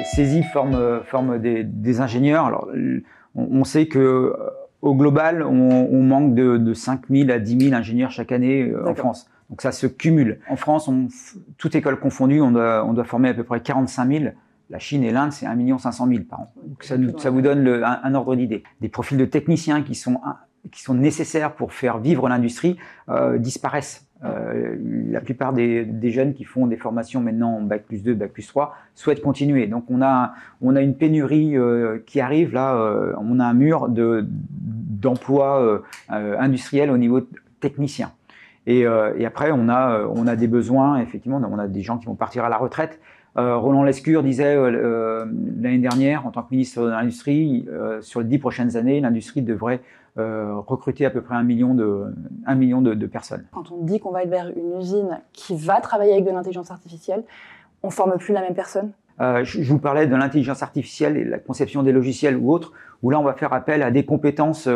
CESI forme des ingénieurs. Alors, on sait que au global, on manque de 5 000 à 10 000 ingénieurs chaque année en France. Donc ça se cumule. En France, toute école confondue, on doit former à peu près 45 000. La Chine et l'Inde, c'est 1 500 000 par an. Donc ça vous donne un ordre d'idée. Des profils de techniciens qui sont nécessaires pour faire vivre l'industrie disparaissent. La plupart des jeunes qui font des formations maintenant en Bac+2, Bac+3 souhaitent continuer. Donc on a une pénurie qui arrive là, on a un mur d'emplois industriels au niveau technicien. Et après on a des besoins, effectivement, on a des gens qui vont partir à la retraite. Roland Lescure disait l'année dernière, en tant que ministre de l'Industrie, sur les 10 prochaines années, l'industrie devrait recruter à peu près 1 million de personnes. Quand on dit qu'on va être vers une usine qui va travailler avec de l'intelligence artificielle, on ne forme plus la même personne? Je vous parlais de l'intelligence artificielle et de la conception des logiciels ou autres, où là on va faire appel à des compétences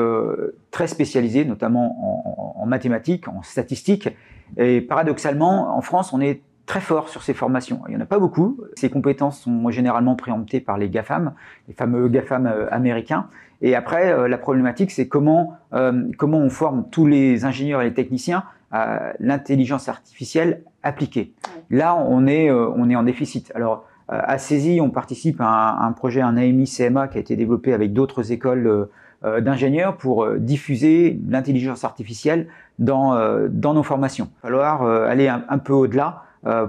très spécialisées, notamment en mathématiques, en statistiques. Et paradoxalement, en France, on est très fort sur ces formations. Il n'y en a pas beaucoup. Ces compétences sont généralement préemptées par les GAFAM, les fameux GAFAM américains. Et après, la problématique, c'est comment on forme tous les ingénieurs et les techniciens à l'intelligence artificielle appliquée. Là, on est en déficit. Alors, à CESI, on participe à un projet, un AMI-CMA qui a été développé avec d'autres écoles d'ingénieurs pour diffuser l'intelligence artificielle dans nos formations. Il va falloir aller un peu au-delà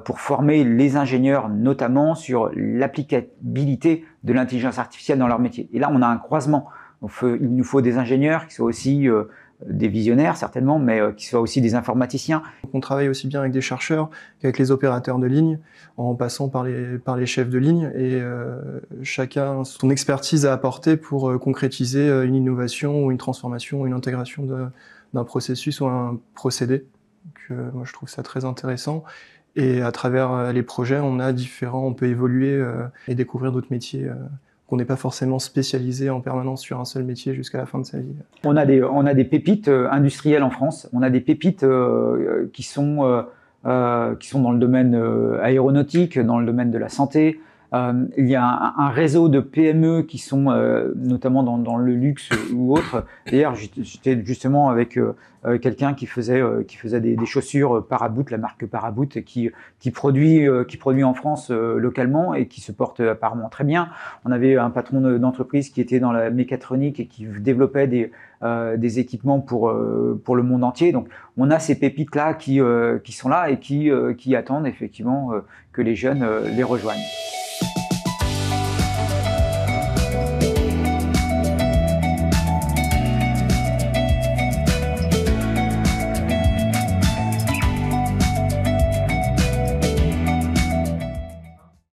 pour former les ingénieurs, notamment sur l'applicabilité de l'intelligence artificielle dans leur métier. Et là, on a un croisement. Il nous faut des ingénieurs qui soient aussi des visionnaires, certainement, mais qui soient aussi des informaticiens. On travaille aussi bien avec des chercheurs qu'avec les opérateurs de ligne, en passant par les chefs de ligne, et chacun a son expertise à apporter pour concrétiser une innovation ou une transformation ou une intégration d'un processus ou un procédé. Donc, moi, je trouve ça très intéressant. Et à travers les projets, on peut évoluer et découvrir d'autres métiers qu'on n'est pas forcément spécialisé en permanence sur un seul métier jusqu'à la fin de sa vie. On a des pépites industrielles en France. On a des pépites qui sont dans le domaine aéronautique, dans le domaine de la santé. Il y a un réseau de PME qui sont notamment dans le luxe ou autre. D'ailleurs, j'étais justement avec quelqu'un qui faisait des chaussures Paraboot, la marque Paraboot, qui produit en France localement et qui se porte apparemment très bien. On avait un patron d'entreprise qui était dans la mécatronique et qui développait des équipements pour le monde entier. Donc, on a ces pépites là qui sont là et qui attendent effectivement que les jeunes les rejoignent.